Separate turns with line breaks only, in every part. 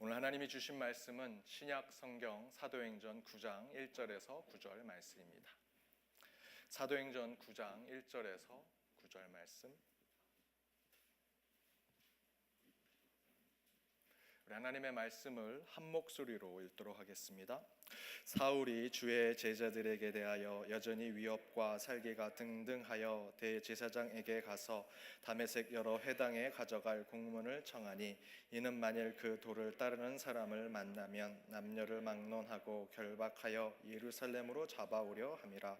오늘 하나님이 주신 말씀은 신약 성경 사도행전 9장 1절에서 9절 말씀입니다. 사도행전 9장 1절에서 9절 말씀. 우리 하나님의 말씀을 한 목소리로 읽도록 하겠습니다. 사울이 주의 제자들에게 대하여 여전히 위협과 살기가 등등하여 대제사장에게 가서 다메섹 여러 회당에 가져갈 공문을 청하니 이는 만일 그 도를 따르는 사람을 만나면 남녀를 막론하고 결박하여 예루살렘으로 잡아오려 함이라.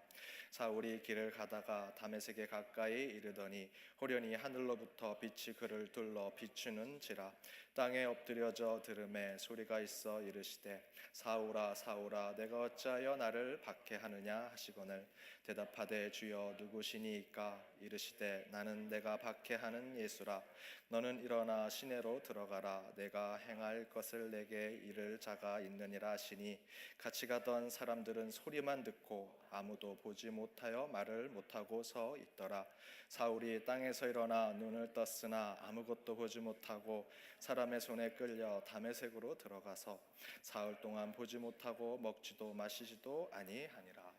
사울이 길을 가다가 다메섹에 가까이 이르더니 호련히 하늘로부터 빛이 그를 둘러 비추는지라. 땅에 엎드려져 들음에 소리가 있어 이르시되 사울아 사울아 내가 어찌하여 나를 박해하느냐 하시거늘 대답하되 주여 누구시니이까? 이르시되 나는 내가 박해하는 예수라. 너는 일어나 시내로 들어가라. 내가 행할 것을 내게 이를 자가 있느니라 하시니 같이 가던 사람들은 소리만 듣고 아무도 보지 못하여 말을 못하고 서 있더라. 사울이 땅에서 일어나 눈을 떴으나 아무것도 보지 못하고 사람의 손에 끌려 다메섹으로 들어가서 사흘 동안 보지 못하고 먹지도 마시지도 아니하니라.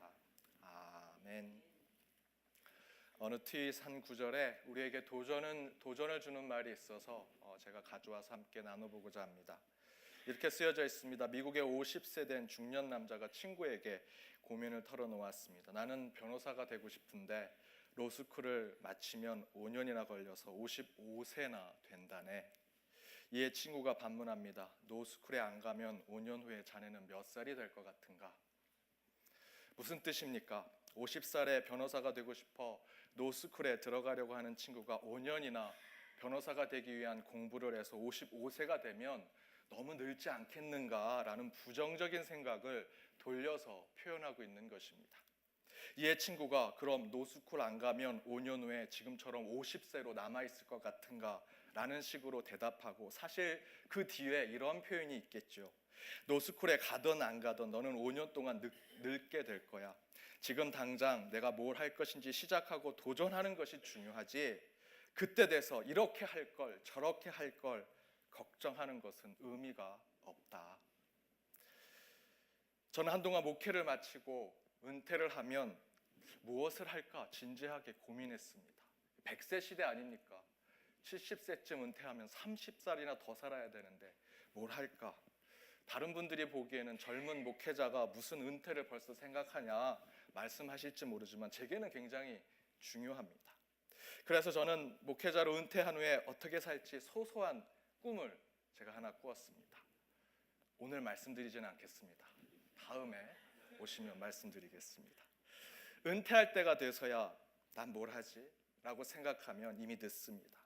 아멘. 어느 트윗 한 구절에 우리에게 도전을 주는 말이 있어서 제가 가져와서 함께 나눠보고자 합니다. 이렇게 쓰여져 있습니다. 미국의 50세 된 중년 남자가 친구에게 고민을 털어놓았습니다. 나는 변호사가 되고 싶은데 로스쿨을 마치면 5년이나 걸려서 55세나 된다네. 이에 친구가 반문합니다. 로스쿨에 안 가면 5년 후에 자네는 몇 살이 될 것 같은가? 무슨 뜻입니까? 50살에 변호사가 되고 싶어 로스쿨에 들어가려고 하는 친구가 5년이나 변호사가 되기 위한 공부를 해서 55세가 되면 너무 늙지 않겠는가라는 부정적인 생각을 돌려서 표현하고 있는 것입니다. 이에 친구가 그럼 노스쿨 안 가면 5년 후에 지금처럼 50세로 남아있을 것 같은가? 라는 식으로 대답하고, 사실 그 뒤에 이런 표현이 있겠죠. 노스쿨에 가든 안 가든 너는 5년 동안 늙게 될 거야. 지금 당장 내가 뭘 할 것인지 시작하고 도전하는 것이 중요하지, 그때 돼서 이렇게 할 걸 저렇게 할 걸 걱정하는 것은 의미가 없다. 저는 한동안 목회를 마치고 은퇴를 하면 무엇을 할까 진지하게 고민했습니다. 100세 시대 아닙니까? 70세쯤 은퇴하면 30살이나 더 살아야 되는데 뭘 할까? 다른 분들이 보기에는 젊은 목회자가 무슨 은퇴를 벌써 생각하냐 말씀하실지 모르지만 제게는 굉장히 중요합니다. 그래서 저는 목회자로 은퇴한 후에 어떻게 살지 소소한 꿈을 제가 하나 꾸었습니다. 오늘 말씀드리지는 않겠습니다. 다음에 오시면 말씀드리겠습니다. 은퇴할 때가 돼서야 난 뭘 하지? 라고 생각하면 이미 늦습니다.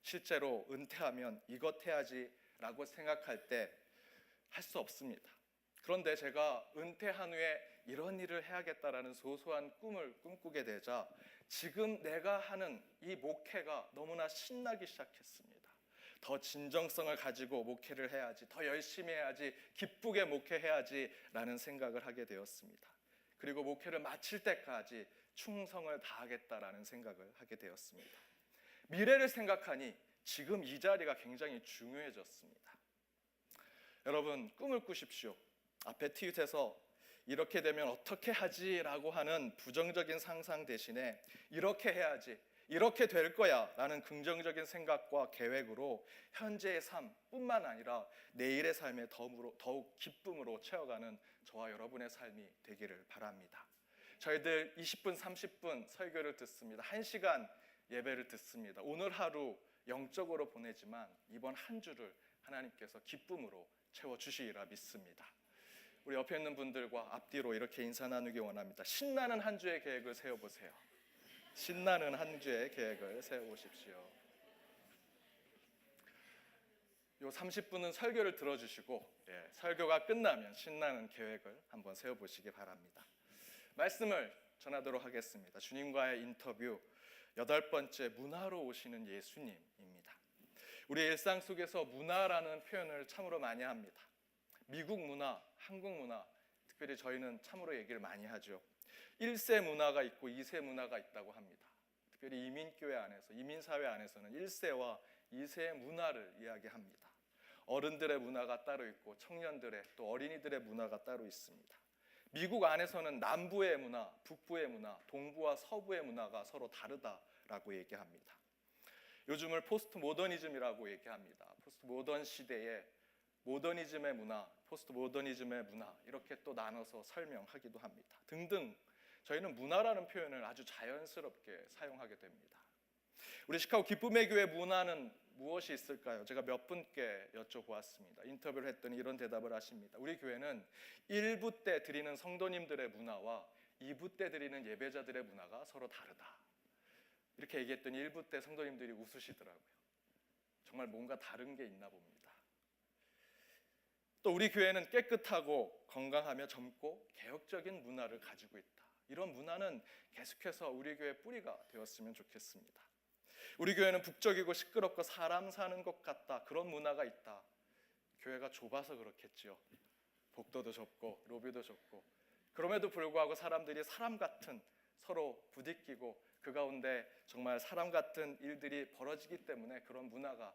실제로 은퇴하면 이것 해야지 라고 생각할 때 할 수 없습니다. 그런데 제가 은퇴한 후에 이런 일을 해야겠다라는 소소한 꿈을 꿈꾸게 되자 지금 내가 하는 이 목회가 너무나 신나기 시작했습니다. 더 진정성을 가지고 목회를 해야지, 더 열심히 해야지, 기쁘게 목회해야지 라는 생각을 하게 되었습니다. 그리고 목회를 마칠 때까지 충성을 다하겠다라는 생각을 하게 되었습니다. 미래를 생각하니 지금 이 자리가 굉장히 중요해졌습니다. 여러분, 꿈을 꾸십시오. 앞에 트윗에서 이렇게 되면 어떻게 하지? 라고 하는 부정적인 상상 대신에 이렇게 해야지, 이렇게 될 거야 라는 긍정적인 생각과 계획으로 현재의 삶뿐만 아니라 내일의 삶에 더욱 기쁨으로 채워가는 저와 여러분의 삶이 되기를 바랍니다. 저희들 20분, 30분 설교를 듣습니다. 1시간 예배를 듣습니다. 오늘 하루 영적으로 보내지만 이번 한 주를 하나님께서 기쁨으로 채워주시리라 믿습니다. 우리 옆에 있는 분들과 앞뒤로 이렇게 인사 나누기 원합니다. 신나는 한 주의 계획을 세워보세요. 신나는 한 주의 계획을 세워보십시오. 요 30분은 설교를 들어주시고 설교가 끝나면 신나는 계획을 한번 세워보시기 바랍니다. 말씀을 전하도록 하겠습니다. 주님과의 인터뷰 8번째, 문화로 오시는 예수님입니다. 우리 일상 속에서 문화라는 표현을 참으로 많이 합니다. 미국 문화, 한국 문화, 특별히 저희는 참으로 얘기를 많이 하죠. 1세 문화가 있고 2세 문화가 있다고 합니다. 특별히 이민교회 안에서, 이민사회 안에서는 1세와 2세의 문화를 이야기합니다. 어른들의 문화가 따로 있고 청년들의 또 어린이들의 문화가 따로 있습니다. 미국 안에서는 남부의 문화, 북부의 문화, 동부와 서부의 문화가 서로 다르다라고 얘기합니다. 요즘을 포스트 모더니즘이라고 얘기합니다. 포스트 모던 시대의 모더니즘의 문화, 포스트 모더니즘의 문화 이렇게 또 나눠서 설명하기도 합니다. 등등 저희는 문화라는 표현을 아주 자연스럽게 사용하게 됩니다. 우리 시카고 기쁨의 교회 문화는 무엇이 있을까요? 제가 몇 분께 여쭤보았습니다. 인터뷰를 했더니 이런 대답을 하십니다. 우리 교회는 1부 때 드리는 성도님들의 문화와 2부 때 드리는 예배자들의 문화가 서로 다르다. 이렇게 얘기했더니 1부 때 성도님들이 웃으시더라고요. 정말 뭔가 다른 게 있나 봅니다. 또 우리 교회는 깨끗하고 건강하며 젊고 개혁적인 문화를 가지고 있다. 이런 문화는 계속해서 우리 교회의 뿌리가 되었으면 좋겠습니다. 우리 교회는 북적이고 시끄럽고 사람 사는 것 같다. 그런 문화가 있다. 교회가 좁아서 그렇겠지요. 복도도 좁고 로비도 좁고 그럼에도 불구하고 사람들이 사람 같은 서로 부딪히고 그 가운데 정말 사람 같은 일들이 벌어지기 때문에 그런 문화가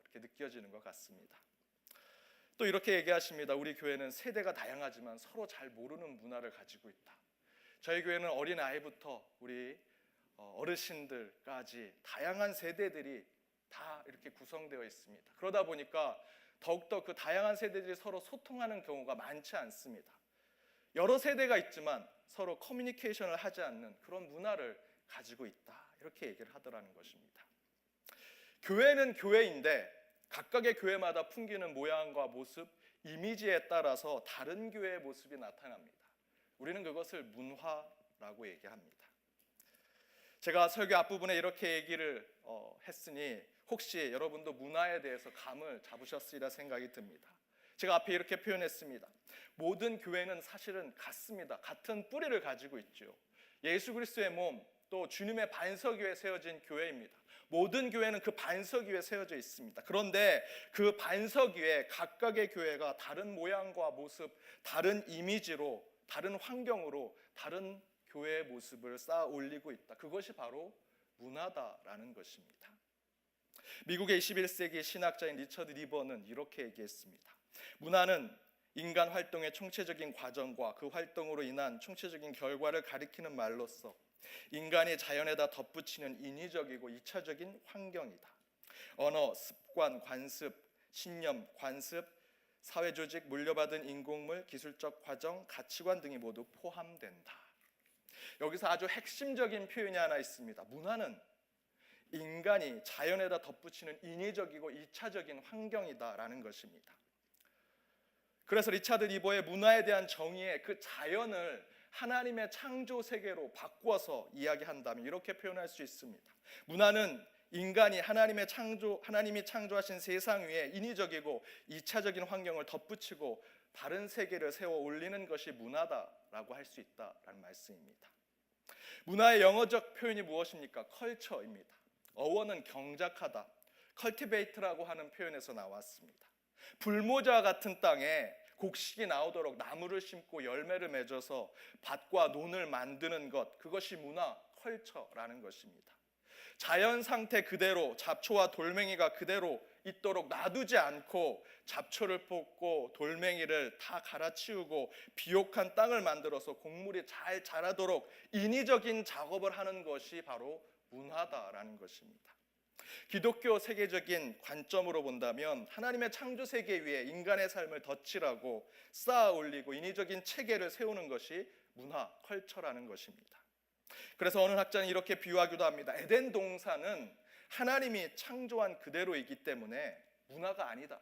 이렇게 느껴지는 것 같습니다. 또 이렇게 얘기하십니다. 우리 교회는 세대가 다양하지만 서로 잘 모르는 문화를 가지고 있다. 저희 교회는 어린 아이부터 우리 어르신들까지 다양한 세대들이 다 이렇게 구성되어 있습니다. 그러다 보니까 더욱더 그 다양한 세대들이 서로 소통하는 경우가 많지 않습니다. 여러 세대가 있지만 서로 커뮤니케이션을 하지 않는 그런 문화를 가지고 있다. 이렇게 얘기를 하더라는 것입니다. 교회는 교회인데 각각의 교회마다 풍기는 모양과 모습, 이미지에 따라서 다른 교회의 모습이 나타납니다. 우리는 그것을 문화라고 얘기합니다. 제가 설교 앞부분에 이렇게 얘기를 했으니 혹시 여러분도 문화에 대해서 감을 잡으셨으리라 생각이 듭니다. 제가 앞에 이렇게 표현했습니다. 모든 교회는 사실은 같습니다. 같은 뿌리를 가지고 있죠. 예수 그리스도의 몸, 또 주님의 반석 위에 세워진 교회입니다. 모든 교회는 그 반석 위에 세워져 있습니다. 그런데 그 반석 위에 각각의 교회가 다른 모양과 모습, 다른 이미지로, 다른 환경으로 다른 교회의 모습을 쌓아 올리고 있다. 그것이 바로 문화다라는 것입니다. 미국의 21세기 신학자인 리처드 리버는 이렇게 얘기했습니다. 문화는 인간 활동의 총체적인 과정과 그 활동으로 인한 총체적인 결과를 가리키는 말로서 인간이 자연에다 덧붙이는 인위적이고 이차적인 환경이다. 언어, 습관, 관습, 신념, 관습, 사회조직, 물려받은 인공물, 기술적 과정, 가치관 등이 모두 포함된다. 여기서 아주 핵심적인 표현이 하나 있습니다. 문화는 인간이 자연에다 덧붙이는 인위적이고 이차적인 환경이다라는 것입니다. 그래서 리차드 리버의 문화에 대한 정의의 그 자연을 하나님의 창조 세계로 바꾸어서 이야기한다면 이렇게 표현할 수 있습니다. 문화는 인간이 하나님이 창조하신 세상 위에 인위적이고 이차적인 환경을 덧붙이고 다른 세계를 세워 올리는 것이 문화다라고 할 수 있다라는 말씀입니다. 문화의 영어적 표현이 무엇입니까? 컬처입니다. 어원은 경작하다, cultivate라고 하는 표현에서 나왔습니다. 불모자 같은 땅에 곡식이 나오도록 나무를 심고 열매를 맺어서 밭과 논을 만드는 것, 그것이 문화, 컬처라는 것입니다. 자연 상태 그대로 잡초와 돌멩이가 그대로 있도록 놔두지 않고 잡초를 뽑고 돌멩이를 다 갈아치우고 비옥한 땅을 만들어서 곡물이 잘 자라도록 인위적인 작업을 하는 것이 바로 문화다라는 것입니다. 기독교 세계적인 관점으로 본다면 하나님의 창조 세계 위에 인간의 삶을 덧칠하고 쌓아 올리고 인위적인 체계를 세우는 것이 문화, 컬처라는 것입니다. 그래서 어느 학자는 이렇게 비유하기도 합니다. 에덴 동산은 하나님이 창조한 그대로이기 때문에 문화가 아니다.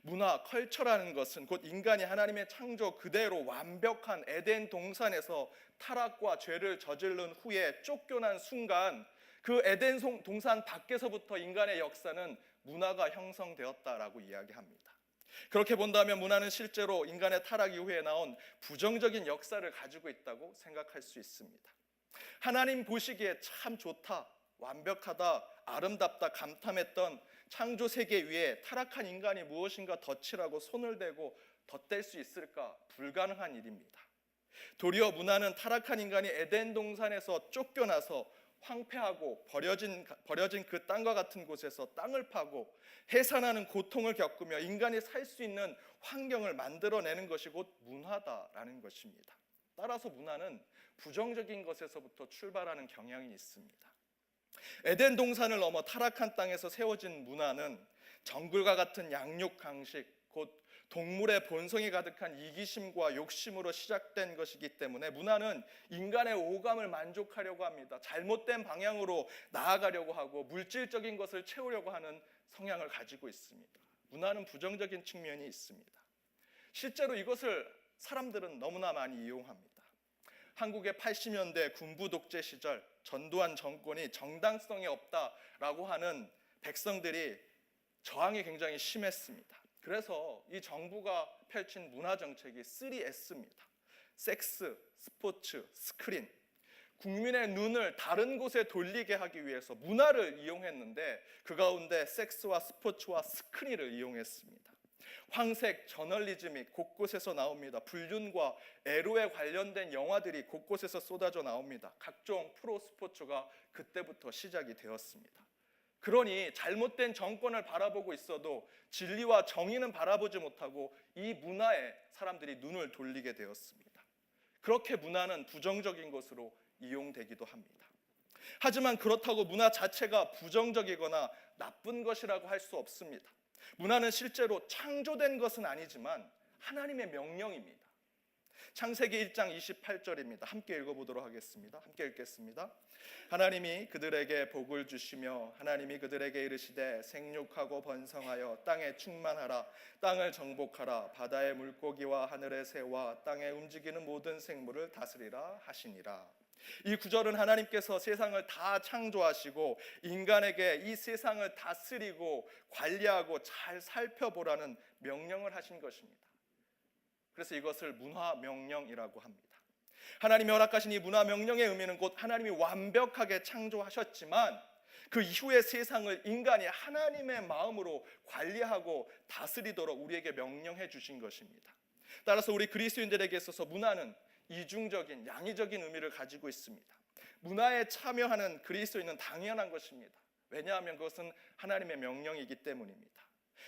문화, 컬처라는 것은 곧 인간이 하나님의 창조 그대로 완벽한 에덴 동산에서 타락과 죄를 저지른 후에 쫓겨난 순간 그 에덴 동산 밖에서부터 인간의 역사는 문화가 형성되었다라고 이야기합니다. 그렇게 본다면 문화는 실제로 인간의 타락 이후에 나온 부정적인 역사를 가지고 있다고 생각할 수 있습니다. 하나님 보시기에 참 좋다, 완벽하다, 아름답다 감탄했던 창조 세계 위에 타락한 인간이 무엇인가 덧칠하고 손을 대고 덧댈 수 있을까? 불가능한 일입니다. 도리어 문화는 타락한 인간이 에덴 동산에서 쫓겨나서 황폐하고 버려진 그 땅과 같은 곳에서 땅을 파고 해산하는 고통을 겪으며 인간이 살 수 있는 환경을 만들어내는 것이 곧 문화다라는 것입니다. 따라서 문화는 부정적인 것에서부터 출발하는 경향이 있습니다. 에덴 동산을 넘어 타락한 땅에서 세워진 문화는 정글과 같은 양육 강식, 곧 동물의 본성이 가득한 이기심과 욕심으로 시작된 것이기 때문에 문화는 인간의 오감을 만족하려고 합니다. 잘못된 방향으로 나아가려고 하고 물질적인 것을 채우려고 하는 성향을 가지고 있습니다. 문화는 부정적인 측면이 있습니다. 실제로 이것을 사람들은 너무나 많이 이용합니다. 한국의 80년대 군부 독재 시절 전두환 정권이 정당성이 없다라고 하는 백성들이 저항이 굉장히 심했습니다. 그래서 이 정부가 펼친 문화 정책이 3S입니다. 섹스, 스포츠, 스크린. 국민의 눈을 다른 곳에 돌리게 하기 위해서 문화를 이용했는데 그 가운데 섹스와 스포츠와 스크린을 이용했습니다. 황색 저널리즘이 곳곳에서 나옵니다. 불륜과 에로에 관련된 영화들이 곳곳에서 쏟아져 나옵니다. 각종 프로 스포츠가 그때부터 시작이 되었습니다. 그러니 잘못된 정권을 바라보고 있어도 진리와 정의는 바라보지 못하고 이 문화에 사람들이 눈을 돌리게 되었습니다. 그렇게 문화는 부정적인 것으로 이용되기도 합니다. 하지만 그렇다고 문화 자체가 부정적이거나 나쁜 것이라고 할 수 없습니다. 문화는 실제로 창조된 것은 아니지만 하나님의 명령입니다. 창세기 1장 28절입니다. 함께 읽어보도록 하겠습니다. 함께 읽겠습니다. 하나님이 그들에게 복을 주시며 하나님이 그들에게 이르시되 생육하고 번성하여 땅에 충만하라. 땅을 정복하라. 바다의 물고기와 하늘의 새와 땅에 움직이는 모든 생물을 다스리라 하시니라. 이 구절은 하나님께서 세상을 다 창조하시고 인간에게 이 세상을 다스리고 관리하고 잘 살펴보라는 명령을 하신 것입니다. 그래서 이것을 문화 명령이라고 합니다. 하나님이 허락하신 이 문화 명령의 의미는 곧 하나님이 완벽하게 창조하셨지만 그 이후의 세상을 인간이 하나님의 마음으로 관리하고 다스리도록 우리에게 명령해 주신 것입니다. 따라서 우리 그리스도인들에게 있어서 문화는 이중적인 양의적인 의미를 가지고 있습니다. 문화에 참여하는 그리스도인은 당연한 것입니다. 왜냐하면 그것은 하나님의 명령이기 때문입니다.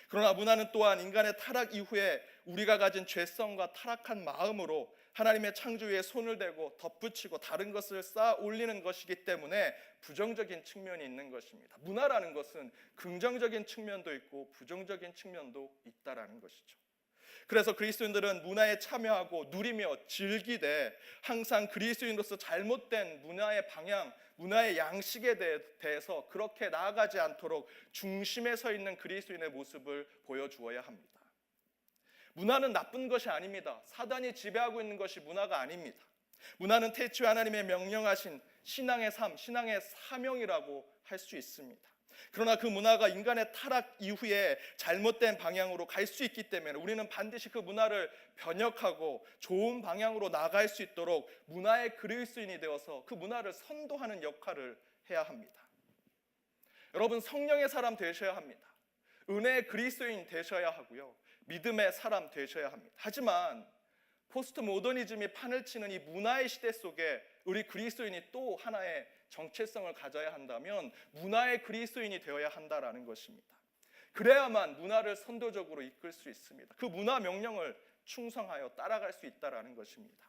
그러나 문화는 또한 인간의 타락 이후에 우리가 가진 죄성과 타락한 마음으로 하나님의 창조에 손을 대고 덧붙이고 다른 것을 쌓아 올리는 것이기 때문에 부정적인 측면이 있는 것입니다. 문화라는 것은 긍정적인 측면도 있고 부정적인 측면도 있다라는 것이죠. 그래서 그리스도인들은 문화에 참여하고 누리며 즐기되 항상 그리스도인으로서 잘못된 문화의 방향, 문화의 양식에 대해서 그렇게 나아가지 않도록 중심에 서 있는 그리스도인의 모습을 보여주어야 합니다. 문화는 나쁜 것이 아닙니다. 사단이 지배하고 있는 것이 문화가 아닙니다. 문화는 태초에 하나님의 명령하신 신앙의 삶, 신앙의 사명이라고 할 수 있습니다. 그러나 그 문화가 인간의 타락 이후에 잘못된 방향으로 갈 수 있기 때문에 우리는 반드시 그 문화를 변혁하고 좋은 방향으로 나갈 수 있도록 문화의 그리스도인이 되어서 그 문화를 선도하는 역할을 해야 합니다. 여러분, 성령의 사람 되셔야 합니다. 은혜의 그리스도인 되셔야 하고요. 믿음의 사람 되셔야 합니다. 하지만 포스트 모더니즘이 판을 치는 이 문화의 시대 속에 우리 그리스도인이 또 하나의 정체성을 가져야 한다면 문화의 그리스도인이 되어야 한다라는 것입니다. 그래야만 문화를 선도적으로 이끌 수 있습니다. 그 문화 명령을 충성하여 따라갈 수 있다라는 것입니다.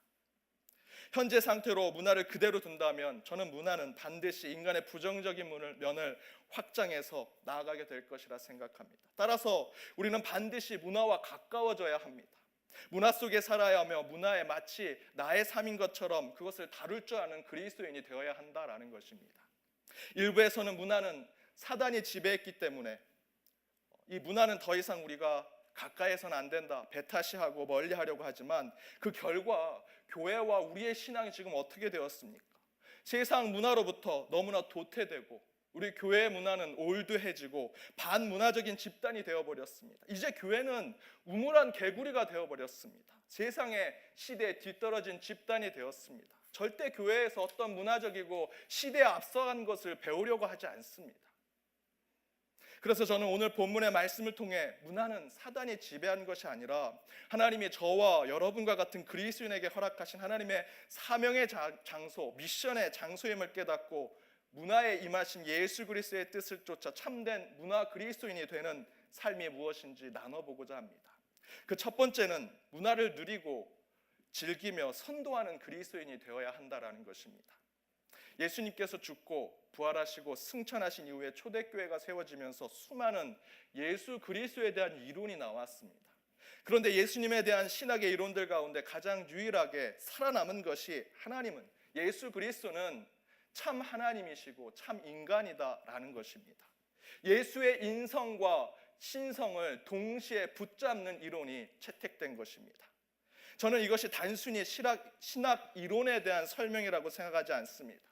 현재 상태로 문화를 그대로 둔다면 저는 문화는 반드시 인간의 부정적인 면을 확장해서 나아가게 될 것이라 생각합니다. 따라서 우리는 반드시 문화와 가까워져야 합니다. 문화 속에 살아야 하며 문화에 마치 나의 삶인 것처럼 그것을 다룰 줄 아는 그리스도인이 되어야 한다라는 것입니다. 일부에서는 문화는 사단이 지배했기 때문에 이 문화는 더 이상 우리가 가까이에서는 안 된다, 배타시하고 멀리하려고 하지만 그 결과 교회와 우리의 신앙이 지금 어떻게 되었습니까? 세상 문화로부터 너무나 도태되고 우리 교회의 문화는 올드해지고 반문화적인 집단이 되어버렸습니다. 이제 교회는 우물한 개구리가 되어버렸습니다. 세상의 시대에 뒤떨어진 집단이 되었습니다. 절대 교회에서 어떤 문화적이고 시대에 앞서간 것을 배우려고 하지 않습니다. 그래서 저는 오늘 본문의 말씀을 통해 문화는 사단이 지배한 것이 아니라 하나님이 저와 여러분과 같은 그리스도인에게 허락하신 하나님의 사명의 장소, 미션의 장소임을 깨닫고 문화에 임하신 예수 그리스도의 뜻을 쫓아 참된 문화 그리스도인이 되는 삶이 무엇인지 나눠보고자 합니다. 그 첫 번째는 문화를 누리고 즐기며 선도하는 그리스도인이 되어야 한다라는 것입니다. 예수님께서 죽고 부활하시고 승천하신 이후에 초대교회가 세워지면서 수많은 예수 그리스도에 대한 이론이 나왔습니다. 그런데 예수님에 대한 신학의 이론들 가운데 가장 유일하게 살아남은 것이 하나님은, 예수 그리스도는 참 하나님이시고 참 인간이다라는 것입니다. 예수의 인성과 신성을 동시에 붙잡는 이론이 채택된 것입니다. 저는 이것이 단순히 신학 이론에 대한 설명이라고 생각하지 않습니다.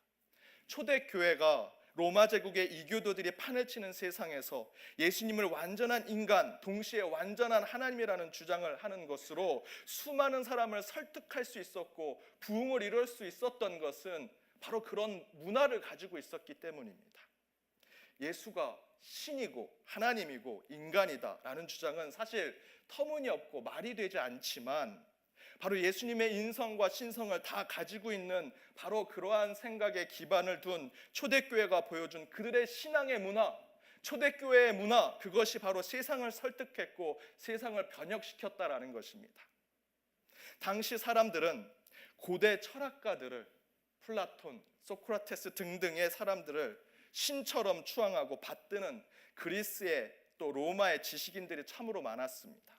초대교회가 로마 제국의 이교도들이 판을 치는 세상에서 예수님을 완전한 인간, 동시에 완전한 하나님이라는 주장을 하는 것으로 수많은 사람을 설득할 수 있었고 부흥을 이룰 수 있었던 것은 바로 그런 문화를 가지고 있었기 때문입니다. 예수가 신이고 하나님이고 인간이다라는 주장은 사실 터무니없고 말이 되지 않지만 바로 예수님의 인성과 신성을 다 가지고 있는 바로 그러한 생각에 기반을 둔 초대교회가 보여준 그들의 신앙의 문화, 초대교회의 문화, 그것이 바로 세상을 설득했고 세상을 변혁시켰다라는 것입니다. 당시 사람들은 고대 철학가들을, 플라톤, 소크라테스 등등의 사람들을 신처럼 추앙하고 받드는 그리스의 또 로마의 지식인들이 참으로 많았습니다.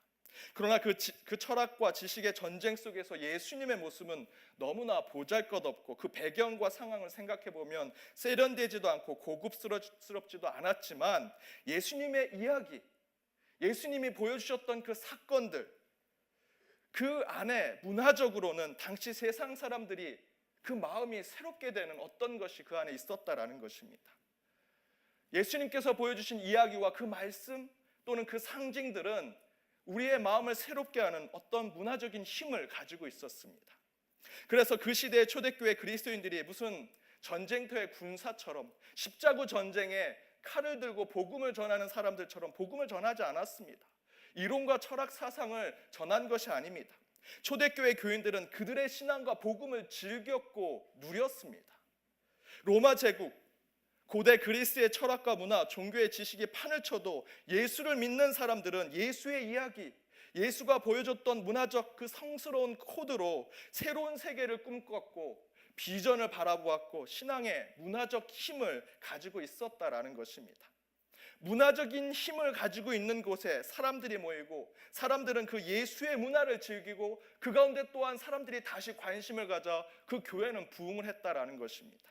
그러나 그 철학과 지식의 전쟁 속에서 예수님의 모습은 너무나 보잘것없고 그 배경과 상황을 생각해 보면 세련되지도 않고 고급스럽지도 않았지만 예수님의 이야기, 예수님이 보여주셨던 그 사건들, 그 안에 문화적으로는 당시 세상 사람들이 그 마음이 새롭게 되는 어떤 것이 그 안에 있었다라는 것입니다. 예수님께서 보여주신 이야기와 그 말씀 또는 그 상징들은 우리의 마음을 새롭게 하는 어떤 문화적인 힘을 가지고 있었습니다. 그래서 그 시대의 초대교회 그리스도인들이 무슨 전쟁터의 군사처럼 십자군 전쟁에 칼을 들고 복음을 전하는 사람들처럼 복음을 전하지 않았습니다. 이론과 철학 사상을 전한 것이 아닙니다. 초대교회 교인들은 그들의 신앙과 복음을 즐겼고 누렸습니다. 로마 제국, 고대 그리스의 철학과 문화, 종교의 지식이 판을 쳐도 예수를 믿는 사람들은 예수의 이야기, 예수가 보여줬던 문화적 그 성스러운 코드로 새로운 세계를 꿈꿨고 비전을 바라보았고 신앙의 문화적 힘을 가지고 있었다라는 것입니다. 문화적인 힘을 가지고 있는 곳에 사람들이 모이고 사람들은 그 예수의 문화를 즐기고 그 가운데 또한 사람들이 다시 관심을 가져 그 교회는 부흥을 했다라는 것입니다.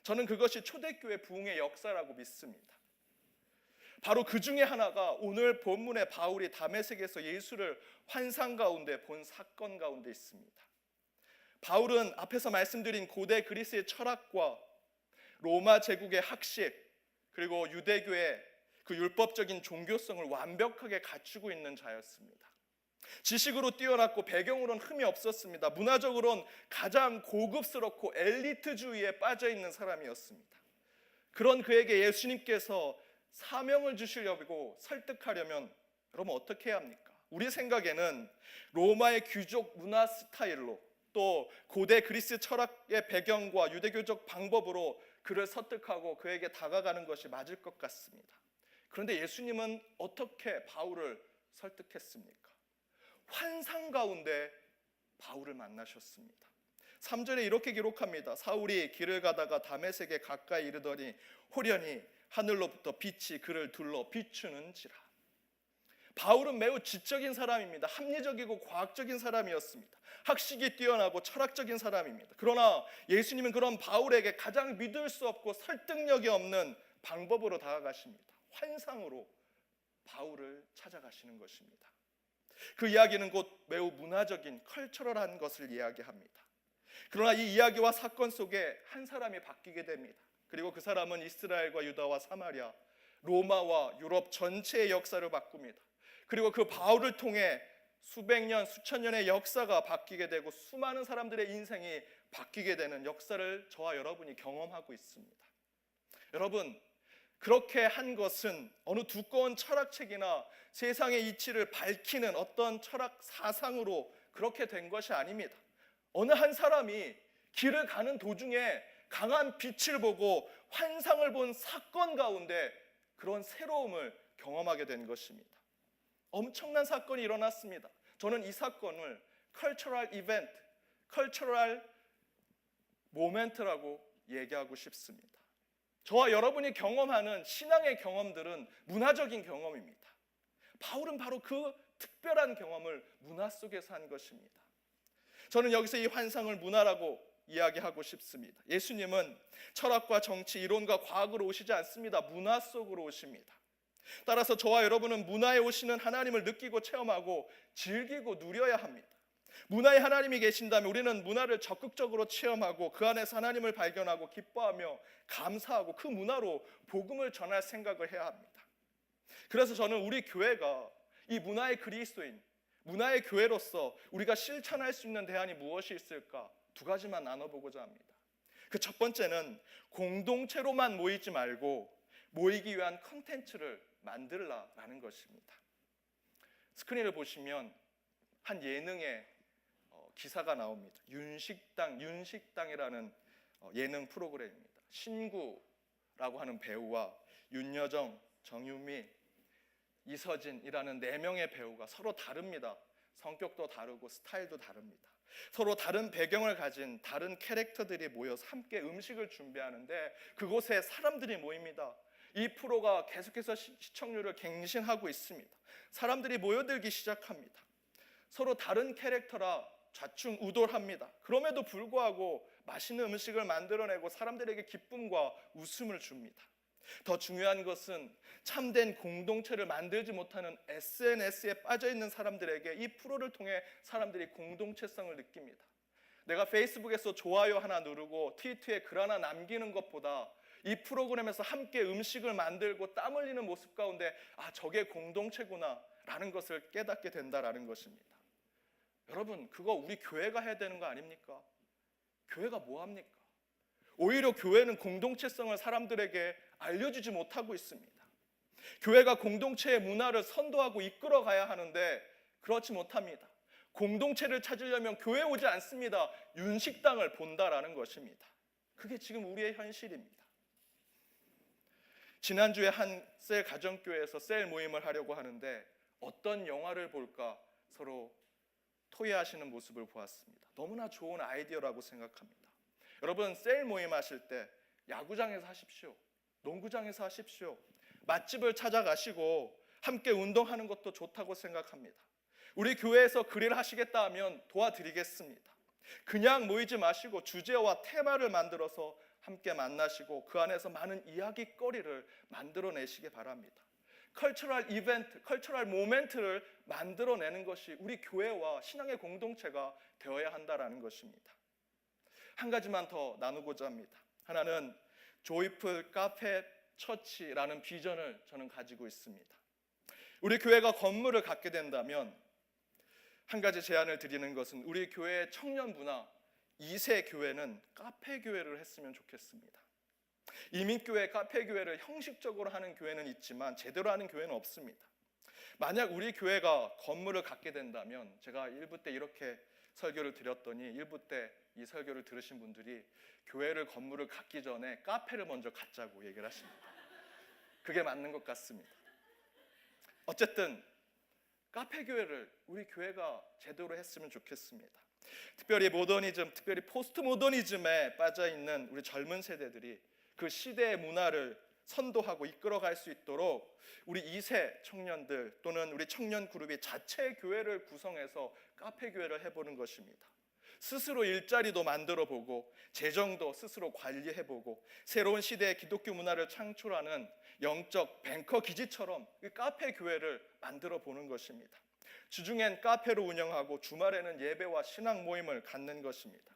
저는 그것이 초대교회 부흥의 역사라고 믿습니다. 바로 그 중에 하나가 오늘 본문의 바울이 다메섹에서 예수를 환상 가운데 본 사건 가운데 있습니다. 바울은 앞에서 말씀드린 고대 그리스의 철학과 로마 제국의 학식 그리고 유대교의 그 율법적인 종교성을 완벽하게 갖추고 있는 자였습니다. 지식으로 뛰어났고 배경으로는 흠이 없었습니다. 문화적으로는 가장 고급스럽고 엘리트주의에 빠져있는 사람이었습니다. 그런 그에게 예수님께서 사명을 주시려고 설득하려면 여러분 어떻게 해야 합니까? 우리 생각에는 로마의 귀족 문화 스타일로 또 고대 그리스 철학의 배경과 유대교적 방법으로 그를 설득하고 그에게 다가가는 것이 맞을 것 같습니다. 그런데 예수님은 어떻게 바울을 설득했습니까? 환상 가운데 바울을 만나셨습니다. 3절에 이렇게 기록합니다. 사울이 길을 가다가 다메섹에 가까이 이르더니 호련히 하늘로부터 빛이 그를 둘러 비추는지라. 바울은 매우 지적인 사람입니다. 합리적이고 과학적인 사람이었습니다. 학식이 뛰어나고 철학적인 사람입니다. 그러나 예수님은 그런 바울에게 가장 믿을 수 없고 설득력이 없는 방법으로 다가가십니다. 환상으로 바울을 찾아가시는 것입니다. 그 이야기는 곧 매우 문화적인 컬처럴한 것을 이야기합니다. 그러나 이 이야기와 사건 속에 한 사람이 바뀌게 됩니다. 그리고 그 사람은 이스라엘과 유다와 사마리아, 로마와 유럽 전체의 역사를 바꿉니다. 그리고 그 바울을 통해 수백 년, 수천 년의 역사가 바뀌게 되고 수많은 사람들의 인생이 바뀌게 되는 역사를 저와 여러분이 경험하고 있습니다. 여러분, 그렇게 한 것은 어느 두꺼운 철학책이나 세상의 이치를 밝히는 어떤 철학 사상으로 그렇게 된 것이 아닙니다. 어느 한 사람이 길을 가는 도중에 강한 빛을 보고 환상을 본 사건 가운데 그런 새로움을 경험하게 된 것입니다. 엄청난 사건이 일어났습니다. 저는 이 사건을 컬처럴 이벤트, 컬처럴 모멘트라고 얘기하고 싶습니다. 저와 여러분이 경험하는 신앙의 경험들은 문화적인 경험입니다. 바울은 바로 그 특별한 경험을 문화 속에서 한 것입니다. 저는 여기서 이 환상을 문화라고 이야기하고 싶습니다. 예수님은 철학과 정치, 이론과 과학으로 오시지 않습니다. 문화 속으로 오십니다. 따라서 저와 여러분은 문화에 오시는 하나님을 느끼고 체험하고 즐기고 누려야 합니다. 문화에 하나님이 계신다면 우리는 문화를 적극적으로 체험하고 그 안에서 하나님을 발견하고 기뻐하며 감사하고 그 문화로 복음을 전할 생각을 해야 합니다. 그래서 저는 우리 교회가 이 문화의 그리스도인, 문화의 교회로서 우리가 실천할 수 있는 대안이 무엇이 있을까? 두 가지만 나눠보고자 합니다. 그 첫 번째는 공동체로만 모이지 말고 모이기 위한 컨텐츠를 만들라라는 것입니다. 스크린을 보시면 한 예능의 기사가 나옵니다. 윤식당이라는 예능 프로그램입니다. 신구라고 하는 배우와 윤여정, 정유미, 이서진이라는 4명의 배우가 서로 다릅니다. 성격도 다르고 스타일도 다릅니다. 서로 다른 배경을 가진 다른 캐릭터들이 모여서 함께 음식을 준비하는데 그곳에 사람들이 모입니다. 이 프로가 계속해서 시청률을 갱신하고 있습니다. 사람들이 모여들기 시작합니다. 서로 다른 캐릭터라 좌충우돌합니다. 그럼에도 불구하고 맛있는 음식을 만들어내고 사람들에게 기쁨과 웃음을 줍니다. 더 중요한 것은 참된 공동체를 만들지 못하는 SNS에 빠져있는 사람들에게 이 프로를 통해 사람들이 공동체성을 느낍니다. 내가 페이스북에서 좋아요 하나 누르고 트위터에 글 하나 남기는 것보다 이 프로그램에서 함께 음식을 만들고 땀 흘리는 모습 가운데 저게 공동체구나 라는 것을 깨닫게 된다라는 것입니다. 여러분, 그거 우리 교회가 해야 되는 거 아닙니까? 교회가 뭐 합니까? 오히려 교회는 공동체성을 사람들에게 알려주지 못하고 있습니다. 교회가 공동체의 문화를 선도하고 이끌어 가야 하는데 그렇지 못합니다. 공동체를 찾으려면 교회에 오지 않습니다. 윤식당을 본다라는 것입니다. 그게 지금 우리의 현실입니다. 지난주에 한 셀 가정교회에서 셀 모임을 하려고 하는데 어떤 영화를 볼까 서로 토의하시는 모습을 보았습니다. 너무나 좋은 아이디어라고 생각합니다. 여러분, 셀 모임 하실 때 야구장에서 하십시오. 농구장에서 하십시오. 맛집을 찾아가시고 함께 운동하는 것도 좋다고 생각합니다. 우리 교회에서 그리를 하시겠다 하면 도와드리겠습니다. 그냥 모이지 마시고 주제와 테마를 만들어서 함께 만나시고 그 안에서 많은 이야기거리를 만들어내시기 바랍니다. 컬처럴 이벤트, 컬처럴 모멘트를 만들어내는 것이 우리 교회와 신앙의 공동체가 되어야 한다는 것입니다. 한 가지만 더 나누고자 합니다. 하나는 조이풀 카페 처치라는 비전을 저는 가지고 있습니다. 우리 교회가 건물을 갖게 된다면 한 가지 제안을 드리는 것은 우리 교회의 청년 문화 2세 교회는 카페 교회를 했으면 좋겠습니다. 이민교회, 카페 교회를 형식적으로 하는 교회는 있지만 제대로 하는 교회는 없습니다. 만약 우리 교회가 건물을 갖게 된다면 제가 1부 때 이렇게 설교를 드렸더니 1부 때 이 설교를 들으신 분들이 교회를 건물을 갖기 전에 카페를 먼저 갖자고 얘기를 하십니다. 그게 맞는 것 같습니다. 어쨌든 카페 교회를 우리 교회가 제대로 했으면 좋겠습니다. 특별히 모더니즘, 특별히 포스트 모더니즘에 빠져있는 우리 젊은 세대들이 그 시대의 문화를 선도하고 이끌어갈 수 있도록 우리 2세 청년들 또는 우리 청년 그룹이 자체 교회를 구성해서 카페 교회를 해보는 것입니다. 스스로 일자리도 만들어보고 재정도 스스로 관리해보고 새로운 시대의 기독교 문화를 창출하는 영적 뱅커 기지처럼 카페 교회를 만들어보는 것입니다. 주중엔 카페를 운영하고 주말에는 예배와 신앙 모임을 갖는 것입니다.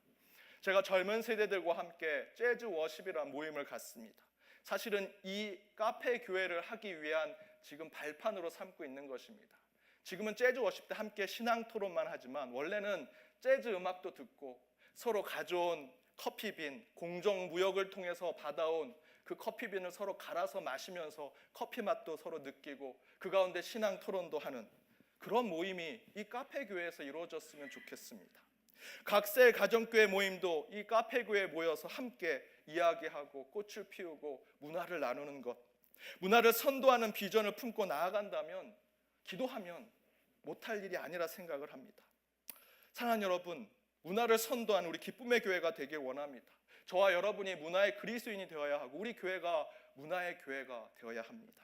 제가 젊은 세대들과 함께 재즈 워십이라는 모임을 갖습니다. 사실은 이 카페 교회를 하기 위한 지금 발판으로 삼고 있는 것입니다. 지금은 재즈 워십 때 함께 신앙 토론만 하지만 원래는 재즈 음악도 듣고 서로 가져온 커피빈, 공정무역을 통해서 받아온 그 커피빈을 서로 갈아서 마시면서 커피 맛도 서로 느끼고 그 가운데 신앙 토론도 하는 그런 모임이 이 카페 교회에서 이루어졌으면 좋겠습니다. 각세 가정교회 모임도 이 카페교회에 모여서 함께 이야기하고 꽃을 피우고 문화를 나누는 것, 문화를 선도하는 비전을 품고 나아간다면, 기도하면 못할 일이 아니라 생각을 합니다. 사랑하는 여러분, 문화를 선도하는 우리 기쁨의 교회가 되길 원합니다. 저와 여러분이 문화의 그리스도인이 되어야 하고 우리 교회가 문화의 교회가 되어야 합니다.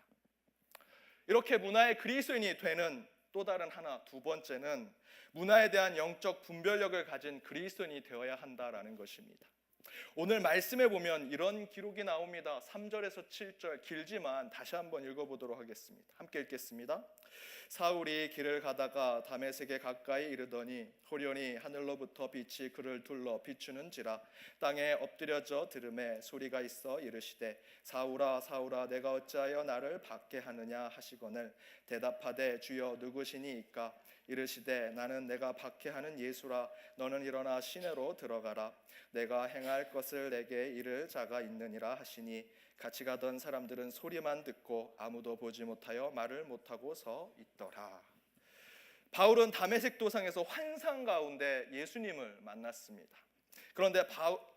이렇게 문화의 그리스도인이 되는 또 다른 하나, 두 번째는 문화에 대한 영적 분별력을 가진 그리스도인이 되어야 한다라는 것입니다. 오늘 말씀에 보면 이런 기록이 나옵니다. 3절에서 7절, 길지만 다시 한번 읽어보도록 하겠습니다. 함께 읽겠습니다. 사울이 길을 가다가 다메섹에 가까이 이르더니 호련히 하늘로부터 빛이 그를 둘러 비추는지라. 땅에 엎드려져 들음에 소리가 있어 이르시되 사울아 사울아 내가 어찌하여 나를 박해 하느냐 하시거늘 대답하되 주여 누구시니이까. 이르시되 나는 내가 박해하는 예수라. 너는 일어나 시내로 들어가라. 내가 행할 것을 내게 이를 자가 있느니라 하시니 같이 가던 사람들은 소리만 듣고 아무도 보지 못하여 말을 못하고 서 있더라. 바울은 다메섹 도상에서 환상 가운데 예수님을 만났습니다. 그런데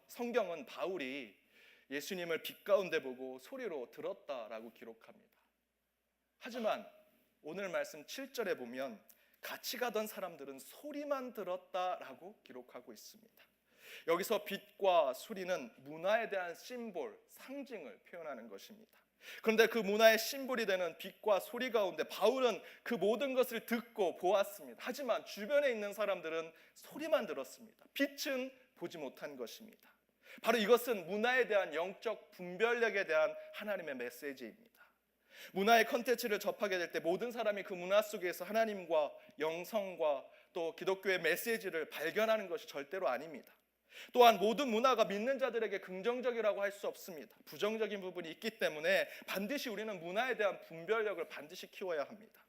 성경은 바울이 예수님을 빛 가운데 보고 소리로 들었다라고 기록합니다. 하지만 오늘 말씀 7절에 보면 같이 가던 사람들은 소리만 들었다라고 기록하고 있습니다. 여기서 빛과 소리는 문화에 대한 심볼, 상징을 표현하는 것입니다. 그런데 그 문화의 심볼이 되는 빛과 소리 가운데 바울은 그 모든 것을 듣고 보았습니다. 하지만 주변에 있는 사람들은 소리만 들었습니다. 빛은 보지 못한 것입니다. 바로 이것은 문화에 대한 영적 분별력에 대한 하나님의 메시지입니다. 문화의 컨텐츠를 접하게 될 때 모든 사람이 그 문화 속에서 하나님과 영성과 또 기독교의 메시지를 발견하는 것이 절대로 아닙니다. 또한 모든 문화가 믿는 자들에게 긍정적이라고 할 수 없습니다. 부정적인 부분이 있기 때문에 반드시 우리는 문화에 대한 분별력을 반드시 키워야 합니다.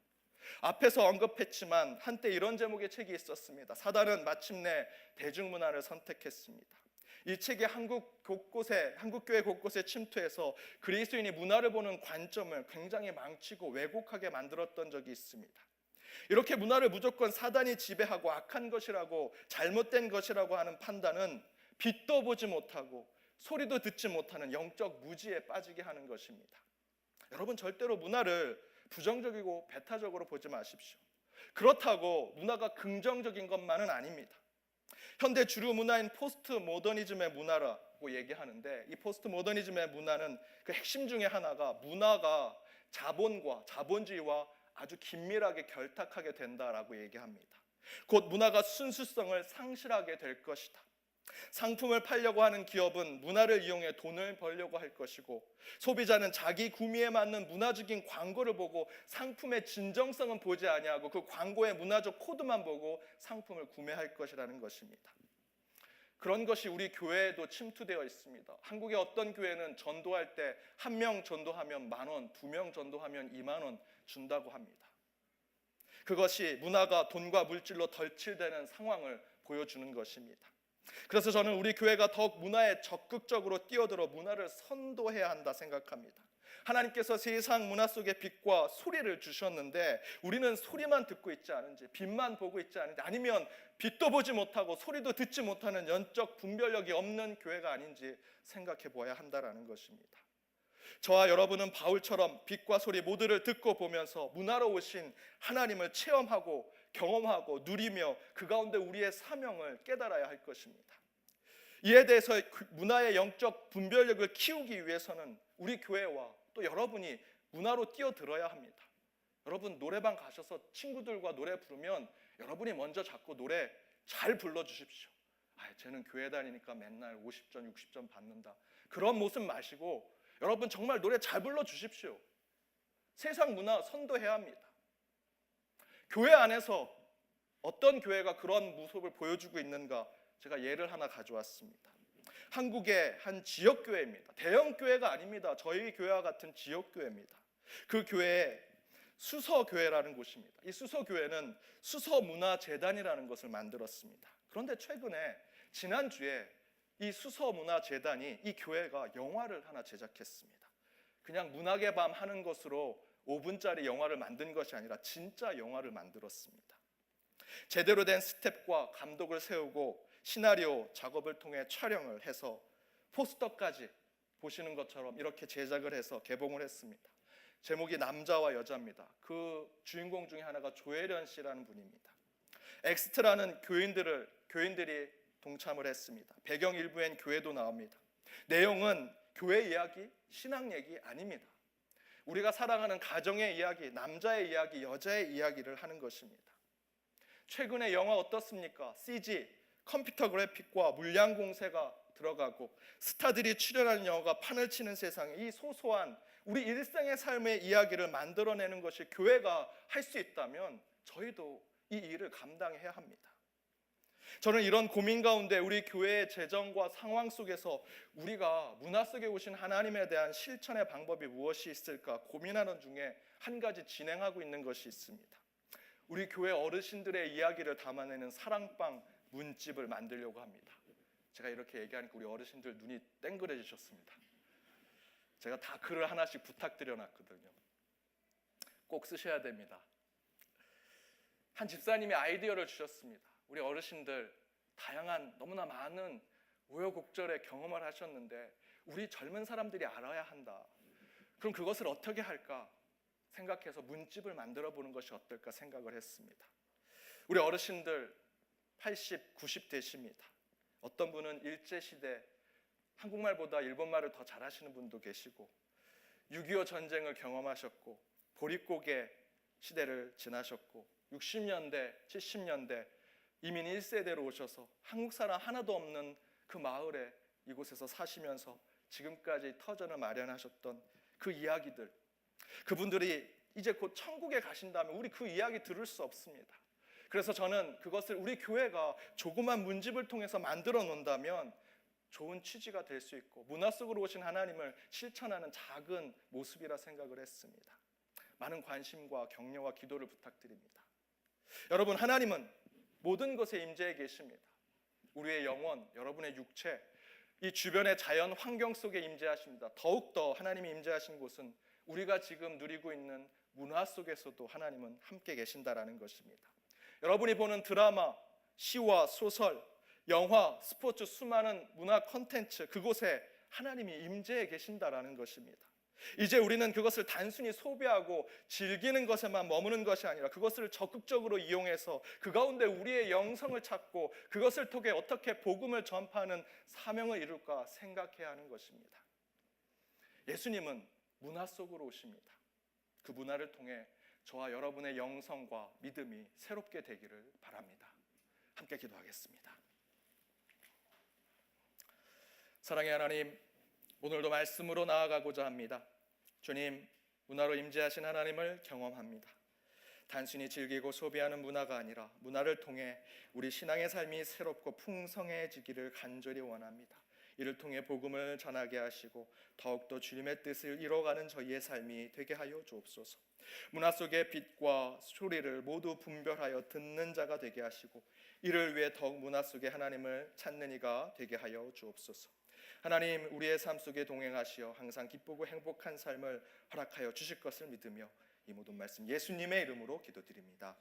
앞에서 언급했지만 한때 이런 제목의 책이 있었습니다. 사단은 마침내 대중문화를 선택했습니다. 이 책이 한국 교회 곳곳에 침투해서 그리스도인이 문화를 보는 관점을 굉장히 망치고 왜곡하게 만들었던 적이 있습니다. 이렇게 문화를 무조건 사단이 지배하고 악한 것이라고 잘못된 것이라고 하는 판단은 빛도 보지 못하고 소리도 듣지 못하는 영적 무지에 빠지게 하는 것입니다. 여러분 절대로 문화를 부정적이고 배타적으로 보지 마십시오. 그렇다고 문화가 긍정적인 것만은 아닙니다. 현대 주류 문화인 포스트 모더니즘의 문화라고 얘기하는데 이 포스트 모더니즘의 문화는 그 핵심 중에 하나가 문화가 자본과 자본주의와 아주 긴밀하게 결탁하게 된다라고 얘기합니다. 곧 문화가 순수성을 상실하게 될 것이다. 상품을 팔려고 하는 기업은 문화를 이용해 돈을 벌려고 할 것이고 소비자는 자기 구미에 맞는 문화적인 광고를 보고 상품의 진정성은 보지 아니하고 그 광고의 문화적 코드만 보고 상품을 구매할 것이라는 것입니다. 그런 것이 우리 교회에도 침투되어 있습니다. 한국의 어떤 교회는 전도할 때 1명 전도하면 10,000원, 2명 전도하면 20,000원 준다고 합니다. 그것이 문화가 돈과 물질로 덜칠되는 상황을 보여주는 것입니다. 그래서 저는 우리 교회가 더욱 문화에 적극적으로 뛰어들어 문화를 선도해야 한다 생각합니다. 하나님께서 세상 문화 속에 빛과 소리를 주셨는데 우리는 소리만 듣고 있지 않은지, 빛만 보고 있지 않은지, 아니면 빛도 보지 못하고 소리도 듣지 못하는 영적 분별력이 없는 교회가 아닌지 생각해 보아야 한다는 것입니다. 저와 여러분은 바울처럼 빛과 소리 모두를 듣고 보면서 문화로 오신 하나님을 체험하고 경험하고 누리며 그 가운데 우리의 사명을 깨달아야 할 것입니다. 이에 대해서 문화의 영적 분별력을 키우기 위해서는 우리 교회와 또 여러분이 문화로 뛰어들어야 합니다. 여러분 노래방 가셔서 친구들과 노래 부르면 여러분이 먼저 잡고 노래 잘 불러주십시오. 쟤는 교회 다니니까 맨날 50점 60점 받는다. 그런 모습 마시고 여러분 정말 노래 잘 불러주십시오. 세상 문화 선도해야 합니다. 교회 안에서 어떤 교회가 그런 모습을 보여주고 있는가 제가 예를 하나 가져왔습니다. 한국의 한 지역교회입니다. 대형교회가 아닙니다. 저희 교회와 같은 지역교회입니다. 그 교회에 수서교회라는 곳입니다. 이 수서교회는 수서문화재단이라는 것을 만들었습니다. 그런데 최근에 지난주에 이 수서문화재단이 이 교회가 영화를 하나 제작했습니다. 그냥 문학의 밤 하는 것으로 5분짜리 영화를 만든 것이 아니라 진짜 영화를 만들었습니다. 제대로 된 스텝과 감독을 세우고 시나리오 작업을 통해 촬영을 해서 포스터까지 보시는 것처럼 이렇게 제작을 해서 개봉을 했습니다. 제목이 남자와 여자입니다. 그 주인공 중에 하나가 조혜련 씨라는 분입니다. 엑스트라는 교인들이 동참을 했습니다. 배경 일부엔 교회도 나옵니다. 내용은 교회 이야기, 신앙 얘기 아닙니다. 우리가 살아가는 가정의 이야기, 남자의 이야기, 여자의 이야기를 하는 것입니다. 최근에 영화 어떻습니까? CG, 컴퓨터 그래픽과 물량 공세가 들어가고 스타들이 출연하는 영화가 판을 치는 세상에 이 소소한 우리 일상의 삶의 이야기를 만들어내는 것이 교회가 할 수 있다면 저희도 이 일을 감당해야 합니다. 저는 이런 고민 가운데 우리 교회의 재정과 상황 속에서 우리가 문화 속에 오신 하나님에 대한 실천의 방법이 무엇이 있을까 고민하는 중에 한 가지 진행하고 있는 것이 있습니다. 우리 교회 어르신들의 이야기를 담아내는 사랑방 문집을 만들려고 합니다. 제가 이렇게 얘기하니까 우리 어르신들 눈이 땡그레지셨습니다. 제가 다 글을 하나씩 부탁드려 놨거든요. 꼭 쓰셔야 됩니다. 한 집사님이 아이디어를 주셨습니다. 우리 어르신들 다양한 너무나 많은 우여곡절의 경험을 하셨는데 우리 젊은 사람들이 알아야 한다. 그럼 그것을 어떻게 할까 생각해서 문집을 만들어 보는 것이 어떨까 생각을 했습니다. 우리 어르신들 80, 90 되십니다. 어떤 분은 일제시대 한국말보다 일본말을 더 잘하시는 분도 계시고 6.25 전쟁을 경험하셨고 보릿고개 시대를 지나셨고 60년대, 70년대 이민 1세대로 오셔서 한국 사람 하나도 없는 그 마을에 이곳에서 사시면서 지금까지 터전을 마련하셨던 그 이야기들, 그분들이 이제 곧 천국에 가신다면 우리 그 이야기 들을 수 없습니다. 그래서 저는 그것을 우리 교회가 조그만 문집을 통해서 만들어 놓는다면 좋은 취지가 될 수 있고 문화 속으로 오신 하나님을 실천하는 작은 모습이라 생각을 했습니다. 많은 관심과 격려와 기도를 부탁드립니다. 여러분, 하나님은 모든 것에 임재해 계십니다. 우리의 영혼, 여러분의 육체, 이 주변의 자연 환경 속에 임재하십니다. 더욱더 하나님이 임재하신 곳은 우리가 지금 누리고 있는 문화 속에서도 하나님은 함께 계신다라는 것입니다. 여러분이 보는 드라마, 시와 소설, 영화, 스포츠, 수많은 문화 콘텐츠, 그곳에 하나님이 임재해 계신다라는 것입니다. 이제 우리는 그것을 단순히 소비하고 즐기는 것에만 머무는 것이 아니라 그것을 적극적으로 이용해서 그 가운데 우리의 영성을 찾고 그것을 통해 어떻게 복음을 전파하는 사명을 이룰까 생각해야 하는 것입니다. 예수님은 문화 속으로 오십니다. 그 문화를 통해 저와 여러분의 영성과 믿음이 새롭게 되기를 바랍니다. 함께 기도하겠습니다. 사랑의 하나님, 오늘도 말씀으로 나아가고자 합니다. 주님, 문화로 임재하신 하나님을 경험합니다. 단순히 즐기고 소비하는 문화가 아니라 문화를 통해 우리 신앙의 삶이 새롭고 풍성해지기를 간절히 원합니다. 이를 통해 복음을 전하게 하시고 더욱더 주님의 뜻을 이뤄가는 저희의 삶이 되게 하여 주옵소서. 문화 속의 빛과 소리를 모두 분별하여 듣는 자가 되게 하시고 이를 위해 더욱 문화 속의 하나님을 찾는 이가 되게 하여 주옵소서. 하나님, 우리의 삶 속에 동행하시어 항상 기쁘고 행복한 삶을 허락하여 주실 것을 믿으며 이 모든 말씀 예수님의 이름으로 기도드립니다.